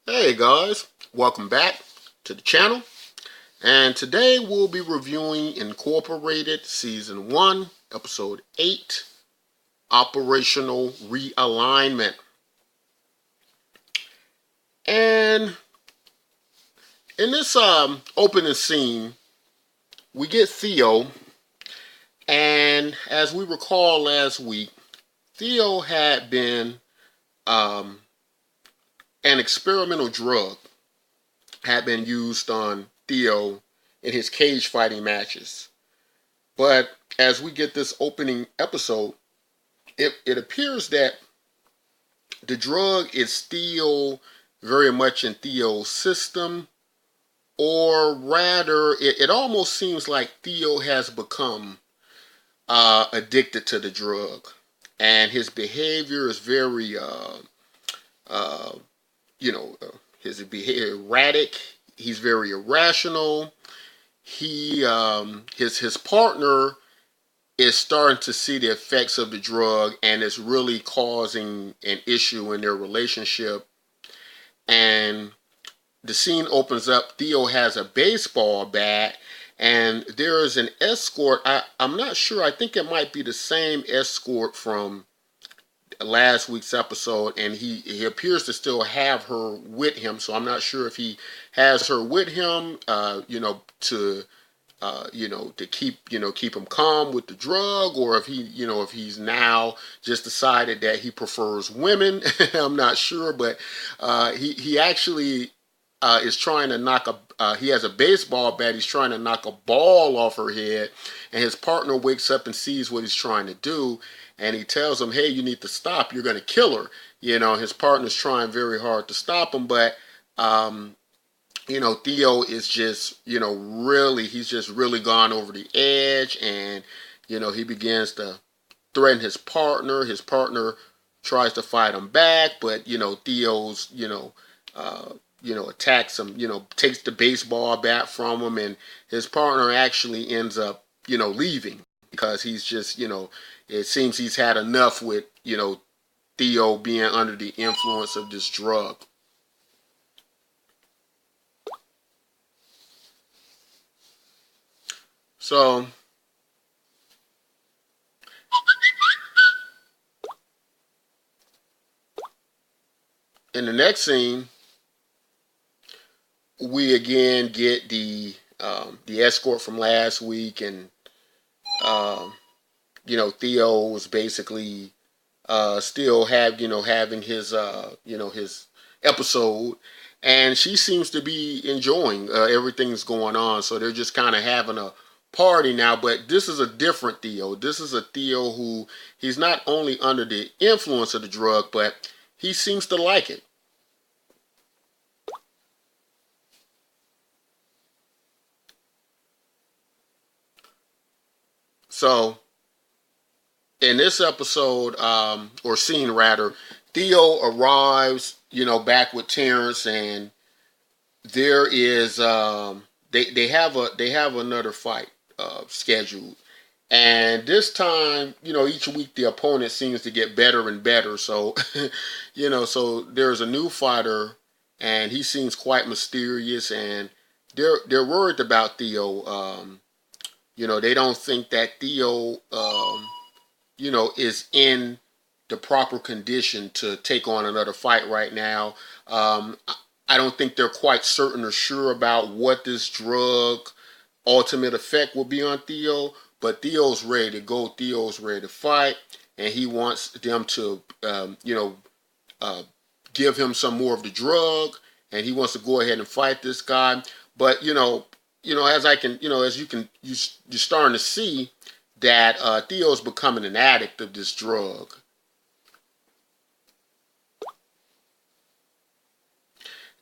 Hey guys, welcome back to the channel. And today we'll be reviewing Incorporated Season 1, Episode 8, Operational Realignment. And in this opening scene, we get Theo. And as we recall last week, Theo had been um, an experimental drug had been used on Theo in his cage fighting matches. But as we get this opening episode, it appears that the drug is still very much in Theo's system, or rather, it almost seems like Theo has become addicted to the drug, and his behavior is very, uh, you know, his behavior erratic. He's very irrational. His partner is starting to see the effects of the drug, and it's really causing an issue in their relationship. And the scene opens up. Theo has a baseball bat, and there is an escort. I'm not sure. I think it might be the same escort from last week's episode, and he appears to still have her with him. So I'm not sure if he has her with him, to keep him calm with the drug, or if if he's now just decided that he prefers women. I'm not sure, but he actually is trying to knock a. He has a baseball bat. He's trying to knock a ball off her head, and his partner wakes up and sees what he's trying to do, and he tells him, "Hey, you need to stop. You're going to kill her." His partner's trying very hard to stop him, but um, Theo is just, he's just really gone over the edge, and he begins to threaten his partner. His partner tries to fight him back, but Theo's, attacks him, takes the baseball bat from him, and his partner actually ends up, leaving because he's just, it seems he's had enough with, Theo being under the influence of this drug. So in the next scene, we again get the escort from last week, and um, Theo was basically still having his his episode, and she seems to be enjoying everything's going on. So they're just kind of having a party now. But this is a different Theo. This is a Theo who he's not only under the influence of the drug, but he seems to like it. So in this episode, or scene rather, Theo arrives, back with Terrence, and there is they have another fight scheduled, and this time, each week the opponent seems to get better and better. So, so there's a new fighter, and he seems quite mysterious, and they're worried about Theo. They don't think that Theo, is in the proper condition to take on another fight right now. I don't think they're quite certain or sure about what this drug ultimate effect will be on Theo, but Theo's ready to go. Theo's ready to fight, and he wants them to, uh, give him some more of the drug, and he wants to go ahead and fight this guy. But as I can, as you're starting to see that Theo's becoming an addict of this drug.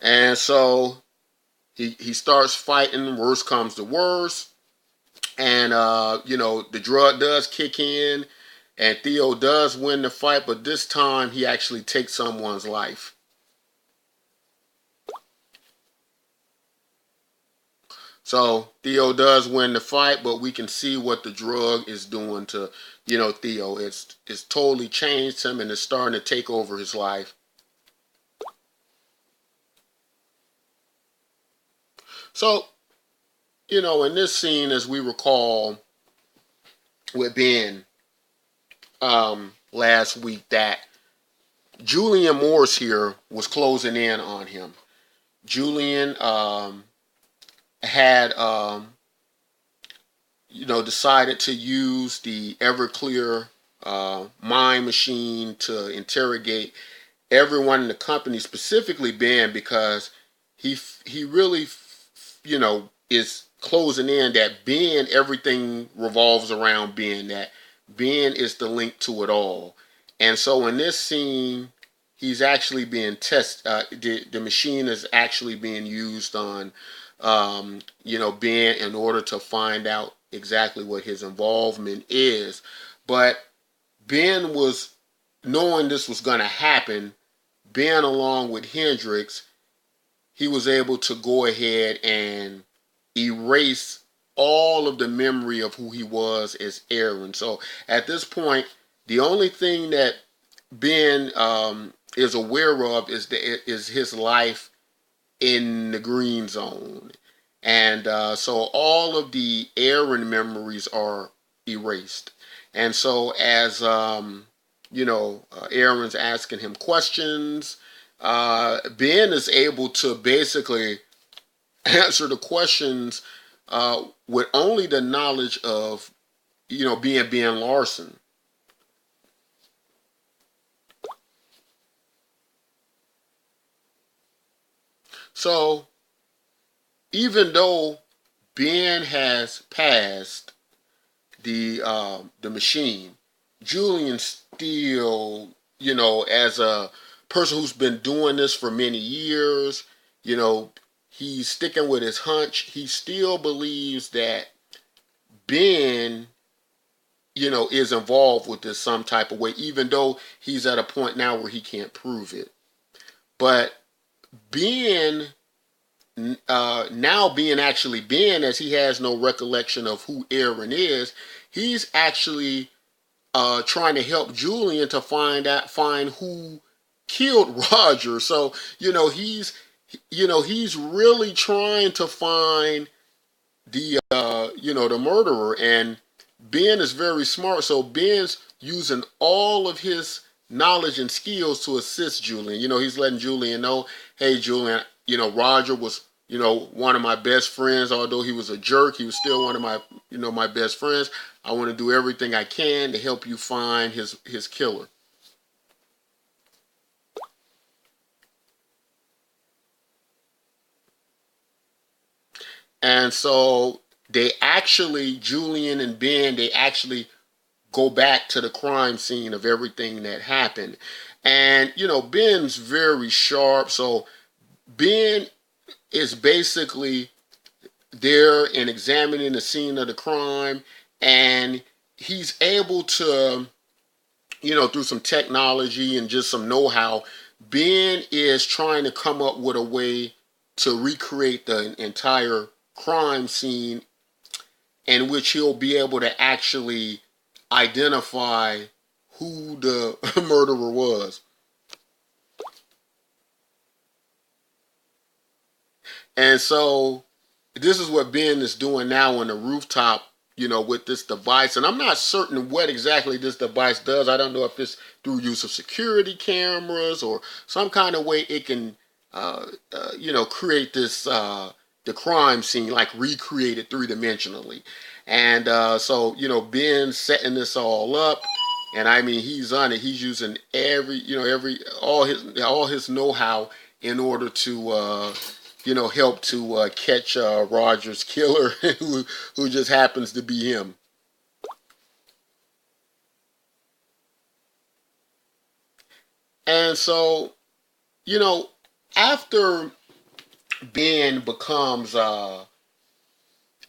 And so he starts fighting. Worst comes to worst, and the drug does kick in, and Theo does win the fight. But this time he actually takes someone's life. So Theo does win the fight, but we can see what the drug is doing to Theo. It's totally changed him, and it's starting to take over his life. So, in this scene, as we recall with Ben last week, that Julian Morse here was closing in on him. Julian had, decided to use the Everclear mind machine to interrogate everyone in the company, specifically Ben, because he really, is closing in that Ben, everything revolves around Ben, that Ben is the link to it all. And so in this scene, he's actually being tested. The machine is actually being used on, Ben, in order to find out exactly what his involvement is. But Ben was, knowing this was going to happen, Ben, along with Hendricks, he was able to go ahead and erase all of the memory of who he was as Aaron. So at this point, the only thing that Ben is aware of is his life in the green zone. And so all of the Aaron memories are erased. And so as Aaron's asking him questions, Ben is able to basically answer the questions with only the knowledge of, being Ben Larson. So even though Ben has passed the machine, Julian still, as a person who's been doing this for many years, he's sticking with his hunch. He still believes that Ben, is involved with this some type of way, even though he's at a point now where he can't prove it. But Ben, now being actually Ben, as he has no recollection of who Aaron is, he's actually trying to help Julian to find who killed Roger. So he's really trying to find the murderer. And Ben is very smart, so Ben's using all of his knowledge and skills to assist Julian. He's letting Julian know, hey Julian, Roger was, one of my best friends. Although he was a jerk, he was still one of my, my best friends. I want to do everything I can to help you find his killer. And so Julian and Ben, they actually go back to the crime scene of everything that happened. And, Ben's very sharp. So Ben is basically there and examining the scene of the crime. And he's able to, through some technology and just some know-how, Ben is trying to come up with a way to recreate the entire crime scene, in which he'll be able to actually identify who the murderer was. And so this is what Ben is doing now on the rooftop, with this device. And I'm not certain what exactly this device does. I don't know if it's through use of security cameras or some kind of way it can, create this, the crime scene, like recreate it three-dimensionally. And so, Ben's setting this all up. And I mean, he's on it. He's using all his know-how in order to, help to catch Roger's killer, who just happens to be him. And so, after Ben becomes,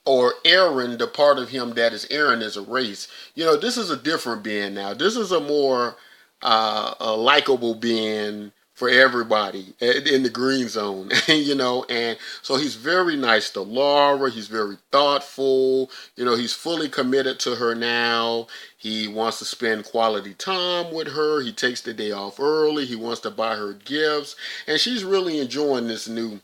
or Aaron, the part of him that is Aaron is erased, this is a different Ben now. This is a more a likable Ben for everybody in the green zone, and so he's very nice to Laura. He's very thoughtful. He's fully committed to her now. He wants to spend quality time with her. He takes the day off early. He wants to buy her gifts, and she's really enjoying this new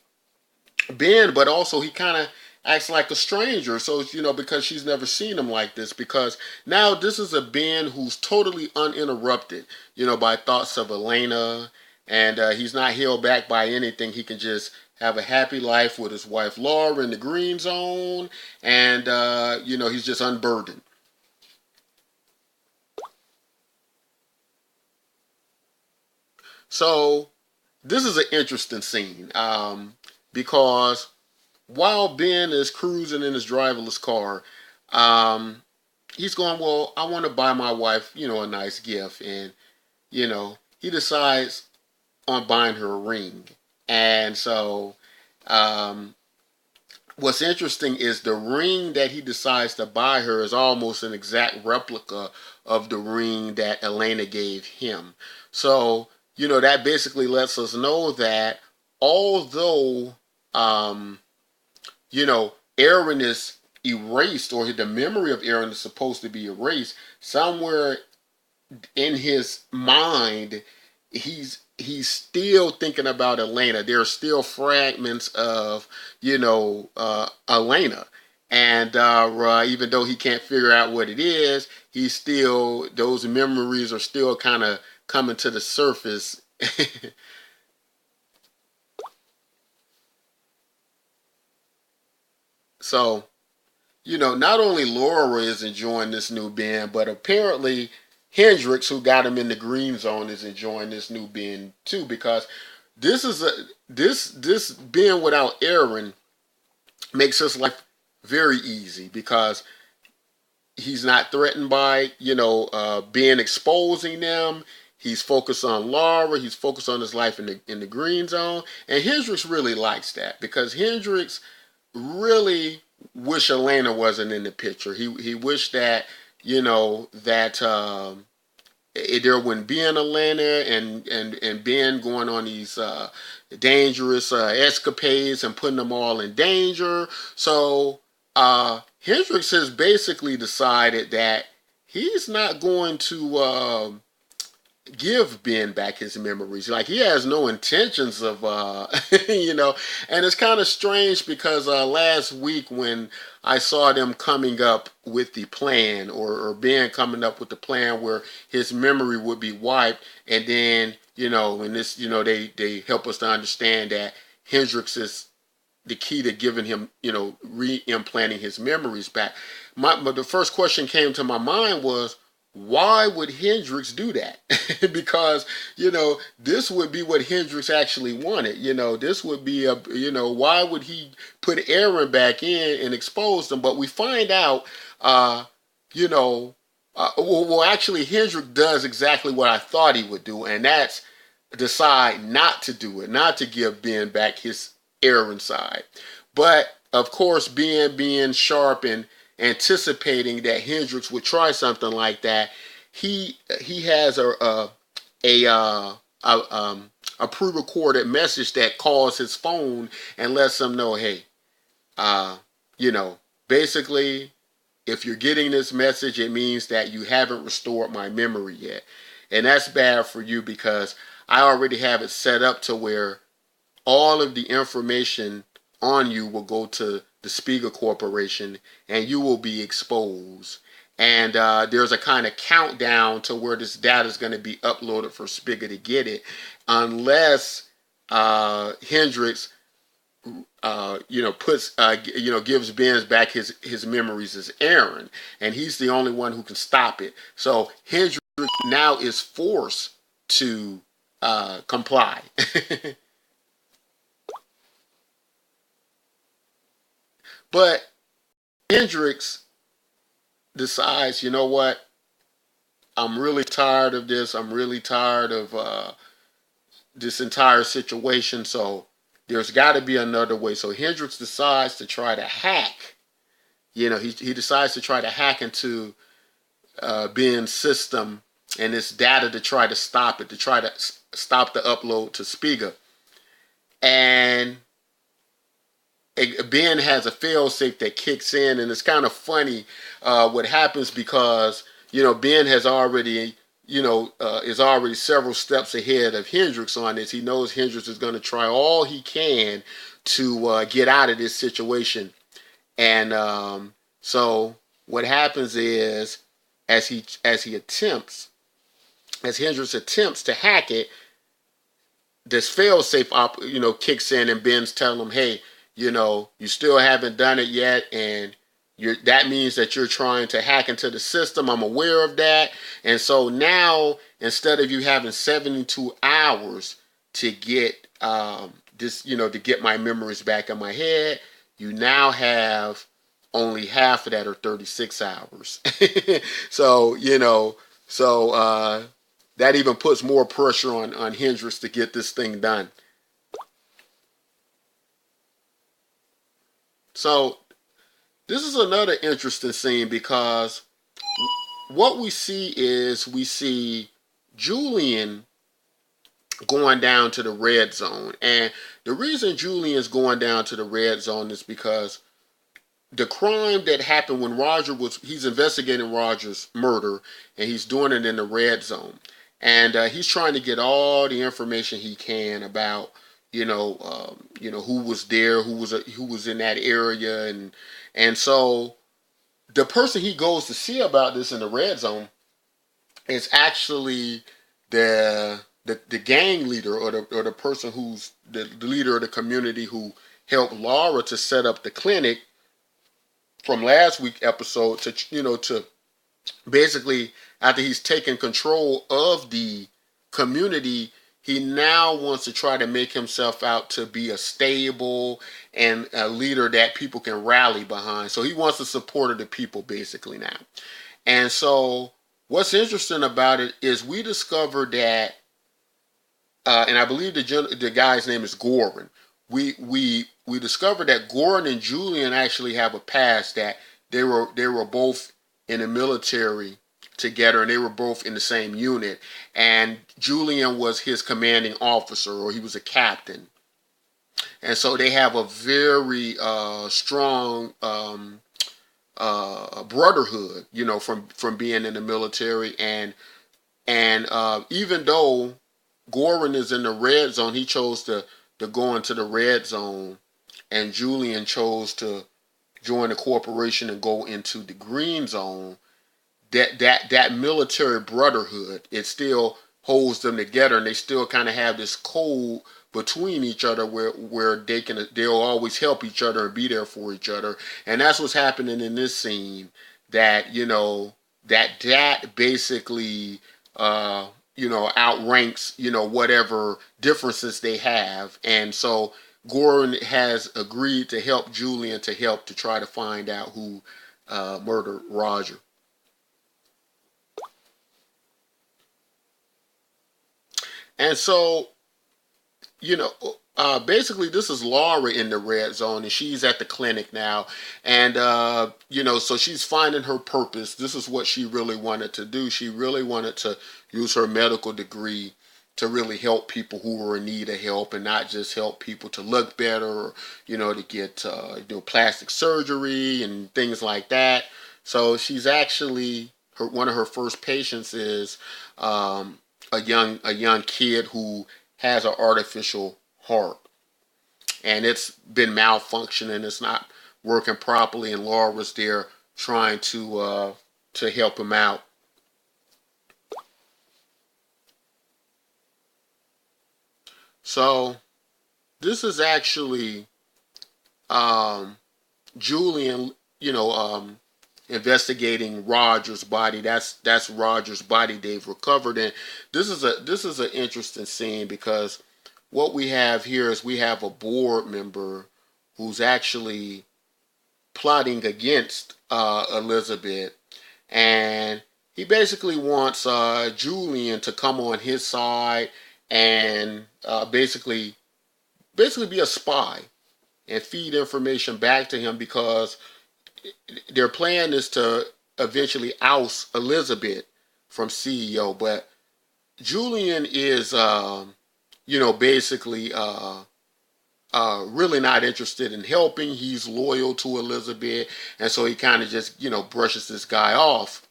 Ben, but also he kind of acts like a stranger. So, because she's never seen him like this, because now this is a Ben who's totally uninterrupted, by thoughts of Elena, and he's not held back by anything. He can just have a happy life with his wife Laura in the green zone, and, he's just unburdened. So, this is an interesting scene because while Ben is cruising in his driverless car, um, he's going, well, I want to buy my wife, a nice gift. And, he decides on buying her a ring. And so, um, what's interesting is the ring that he decides to buy her is almost an exact replica of the ring that Elena gave him. So, that basically lets us know that although, um, Aaron is erased, or the memory of Aaron is supposed to be erased, somewhere in his mind, he's still thinking about Elena. There are still fragments of, Elena. And even though he can't figure out what it is, he's still, those memories are still kind of coming to the surface. So, not only Laura is enjoying this new band, but apparently Hendricks, who got him in the green zone, is enjoying this new band too. Because this is a this being without Aaron makes his life very easy, because he's not threatened by being exposing them. He's focused on Laura. He's focused on his life in the green zone, and Hendricks really likes that, because Hendricks really wish Elena wasn't in the picture. He wished that that there wouldn't be an Elena, and Ben going on these dangerous escapades and putting them all in danger. So Hendricks has basically decided that he's not going to give Ben back his memories. Like, he has no intentions of, and it's kind of strange because last week when I saw them coming up with the plan, or Ben coming up with the plan where his memory would be wiped, and then, in this, they help us to understand that Hendrix is the key to giving him, re-implanting his memories back. But the first question came to my mind was, why would Hendrix do that? Because, this would be what Hendrix actually wanted. This would be why would he put Aaron back in and expose them? But we find out, actually, Hendrix does exactly what I thought he would do, and that's decide not to do it, not to give Ben back his Aaron side. But, of course, being sharp and anticipating that Hendrix would try something like that, he has a pre-recorded message that calls his phone and lets him know, hey, uh, you know, basically, if you're getting this message, it means that you haven't restored my memory yet, and that's bad for you, because I already have it set up to where all of the information on you will go to the Spiegel Corporation, and you will be exposed. And there's a kind of countdown to where this data is going to be uploaded for Spiegel to get it, unless Hendricks, gives Benz back his memories as Aaron, and he's the only one who can stop it. So Hendricks now is forced to comply. But Hendricks decides, you know what? I'm really tired of this. I'm really tired of this entire situation. So there's got to be another way. So Hendricks decides to try to hack. He decides to try to hack into Ben's system and this data to try to stop it, to try to stop the upload to Spiegel. And Ben has a failsafe that kicks in, and it's kind of funny what happens, because Ben has already is already several steps ahead of Hendricks on this. He knows Hendricks is going to try all he can to get out of this situation. And so what happens is, as Hendricks attempts to hack it, this fail-safe kicks in, and Ben's telling him, hey, you still haven't done it yet, and that means that you're trying to hack into the system. I'm aware of that. And so now, instead of you having 72 hours to get to get my memories back in my head, you now have only half of that, or 36 hours. So, that even puts more pressure on Hendricks to get this thing done. So this is another interesting scene, because what we see Julian going down to the red zone. And the reason Julian's going down to the red zone is because the crime that happened when he's investigating Roger's murder, and he's doing it in the red zone. And he's trying to get all the information he can about, who was there, who was in that area. And so the person he goes to see about this in the red zone is actually the gang leader, or the person who's the leader of the community who helped Laura to set up the clinic from last week's episode, to basically, after he's taken control of the community, he now wants to try to make himself out to be a stable and a leader that people can rally behind. So he wants the support of the people basically now. And so what's interesting about it is we discovered that, and I believe the guy's name is Goran. We discovered that Goran and Julian actually have a past, that they were both in the military together, and they were both in the same unit. And Julian was his commanding officer, or he was a captain. And so they have a very strong brotherhood, from being in the military. And even though Goran is in the red zone, he chose to go into the red zone, and Julian chose to join the corporation and go into the green zone. That military brotherhood, it still holds them together, and they still kind of have this code between each other where they'll always help each other and be there for each other. And that's what's happening in this scene, that that basically outranks whatever differences they have. And so Goran has agreed to help Julian to try to find out who murdered Roger. And so, basically this is Laura in the red zone, and she's at the clinic now. And, so she's finding her purpose. This is what she really wanted to do. She really wanted to use her medical degree to really help people who were in need of help, and not just help people to look better, or, to get plastic surgery and things like that. So she's actually, one of her first patients is a young kid who has an artificial heart, and it's been malfunctioning. It's not working properly, and Laura's there trying to help him out. So this is actually Julian, investigating Roger's body. That's Roger's body they've recovered. And this is an interesting scene, because what we have here is we have a board member who's actually plotting against Elizabeth, and he basically wants Julian to come on his side, and basically be a spy and feed information back to him, because their plan is to eventually oust Elizabeth from CEO. But Julian is, basically really not interested in helping. He's loyal to Elizabeth, and so he kind of just, brushes this guy off.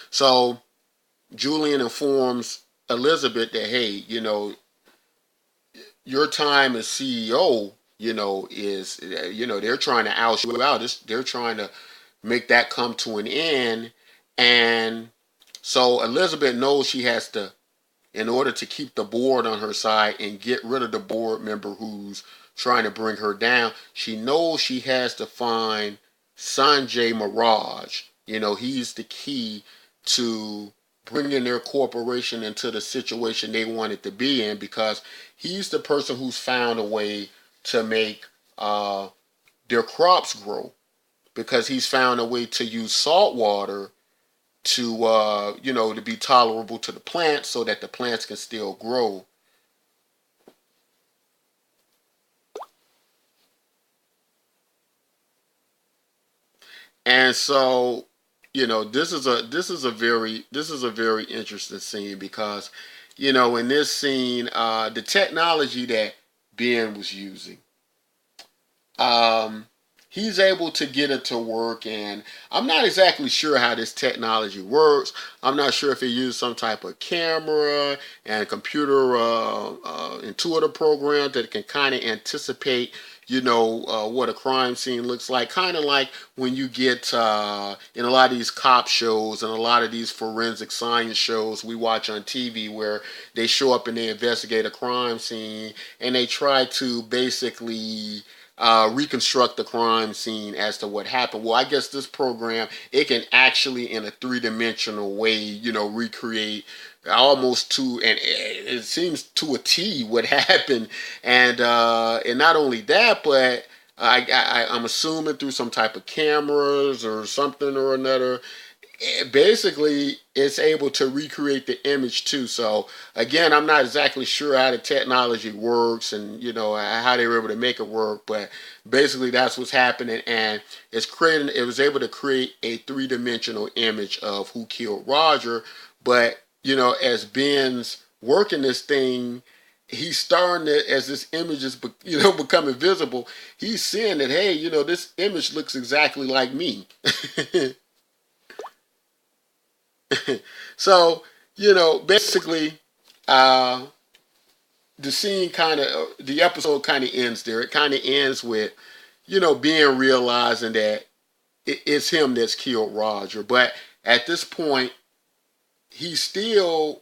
So Julian informs Elizabeth that, hey, your time as CEO, is, they're trying to out you out. They're trying to make that come to an end. And so Elizabeth knows she has to, in order to keep the board on her side and get rid of the board member who's trying to bring her down, she knows she has to find Sanjay Mirage. He's the key to bringing their corporation into the situation they want it to be in, because he's the person who's found a way to make their crops grow, because he's found a way to use salt water to to be tolerable to the plants so that the plants can still grow. And so, this is a very interesting scene, because in this scene, the technology that Ben was using, um, he's able to get it to work. And I'm not exactly sure how this technology works. I'm not sure if he used some type of camera and computer intuitive program that can kind of anticipate what a crime scene looks like, kind of like when you get in a lot of these cop shows and a lot of these forensic science shows we watch on TV, where they show up and they investigate a crime scene and they try to basically reconstruct the crime scene as to what happened. Well, I guess this program, it can actually, in a three-dimensional way, recreate almost to, and it seems to a T, what happened. And not only that, but I'm assuming through some type of cameras or something or another, basically it's able to recreate the image too. So again, I'm not exactly sure how the technology works and how they were able to make it work, but basically that's what's happening. And it was able to create a three-dimensional image of who killed Roger. But as Ben's working this thing, he's starting to, as this image is becoming visible, he's seeing that, hey, this image looks exactly like me. So, basically, uh, the episode kind of ends there. It kind of ends with, being realizing that it's him that's killed Roger. But at this point, he's still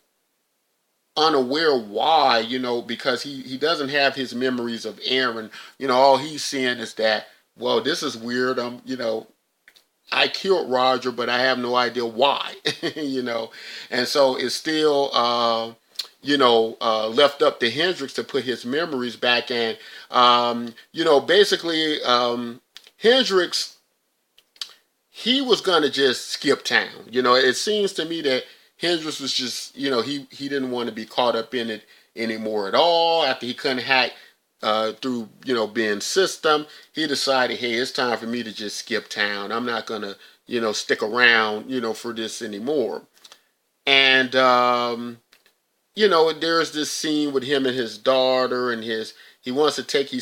unaware why, because he doesn't have his memories of Aaron. All he's seeing is that, well, this is weird. I killed Roger, but I have no idea why, And so it's still, left up to Hendricks to put his memories back in. Basically, Hendricks, he was going to just skip town. It seems to me that Hendricks was just, he didn't want to be caught up in it anymore at all. After he couldn't hack through Ben's system, he decided, hey, it's time for me to just skip town. I'm not gonna stick around for this anymore. And there's this scene with him and his daughter, and he's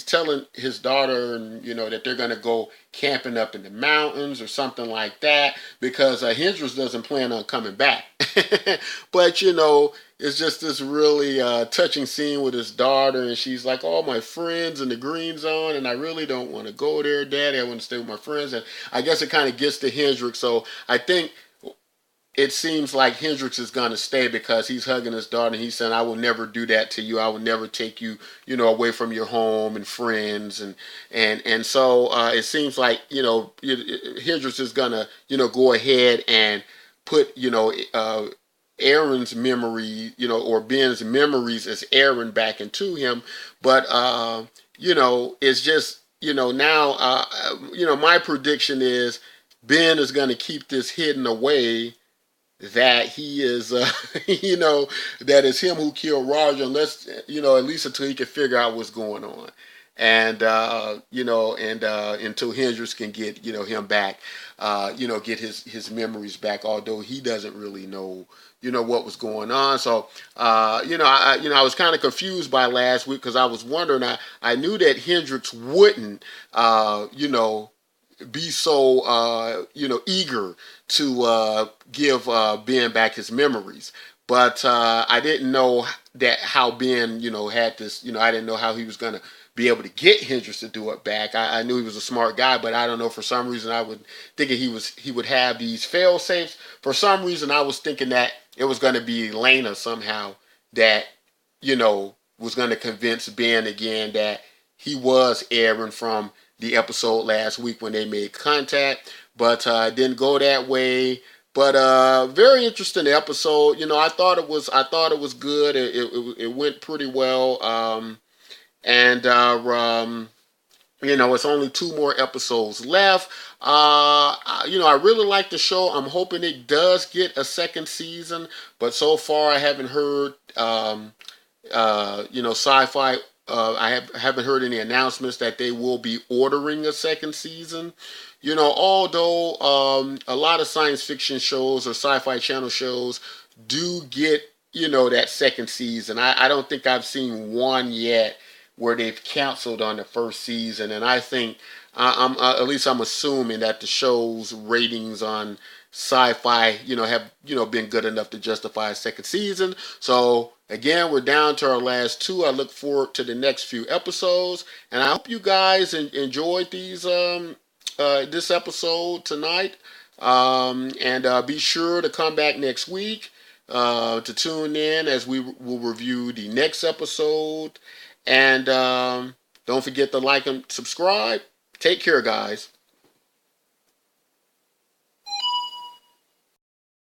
telling his daughter, and that they're gonna go camping up in the mountains or something like that, because Hendricks doesn't plan on coming back. But it's just this really touching scene with his daughter, and she's like, "Oh, my friends in the green zone, and I really don't want to go there, Daddy. I want to stay with my friends." And I guess it kind of gets to Hendricks. So I think it seems like Hendricks is going to stay, because he's hugging his daughter and he's saying, "I will never do that to you. I will never take you, away from your home and friends." And so it seems like Hendricks is going to go ahead and put Aaron's memory, or Ben's memories as Aaron back into him. But it's just now my prediction is Ben is going to keep this hidden away, that he is, that it's him who killed Roger, unless, at least until he can figure out what's going on. And, until Hendricks can get, him back, get his memories back, although he doesn't really know, what was going on. So, I was kind of confused by last week, because I was wondering, I knew that Hendricks wouldn't, be so eager to give Ben back his memories, but I didn't know that how Ben, had this, I didn't know how he was gonna be able to get Hendricks to do it back. I knew he was a smart guy, but I don't know, for some reason I would thinking he would have these fail safes. For some reason I was thinking that it was gonna be Lena somehow that, was gonna convince Ben again that he was Aaron from the episode last week when they made contact. But it didn't go that way. But very interesting episode. I thought it was good. It went pretty well. And it's only two more episodes left. I really like the show. I'm hoping it does get a second season, but so far I haven't heard sci-fi. Haven't heard any announcements that they will be ordering a second season. Although a lot of science fiction shows or sci-fi channel shows do get, that second season. I don't think I've seen one yet where they've canceled on the first season. And I think, I'm at least I'm assuming that the show's ratings on sci-fi, have, been good enough to justify a second season. So again, we're down to our last two. I look forward to the next few episodes, and I hope you guys enjoyed this episode tonight. And be sure to come back next week to tune in as we will review the next episode. And don't forget to like and subscribe. Take care, guys.